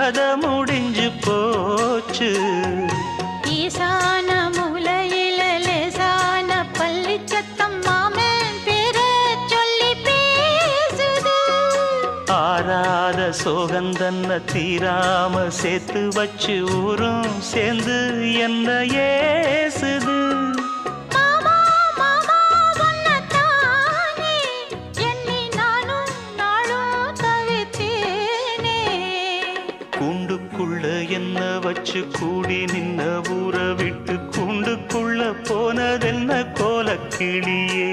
கதை முடிஞ்சு போச்சு. ஈசான மூலையில லேசான பள்ளி சத்தம் மாமன் பேர சொல்லி பேசுது. ஆறாத சோகந்தன்ன தீராம சேர்த்து வச்சு ஊரும் சேர்ந்து என்ன ஏசுது. மாமா மாமா உன்னத்தானே எண்ணி நானும் நாளும் தவித்தேனே. கூண்டுக்குள்ள என்ன வச்சு கூடி நின்ன ஊரை விட்டு கூண்டுக்குள்ள போனதென்ன கோலக்கிளியே.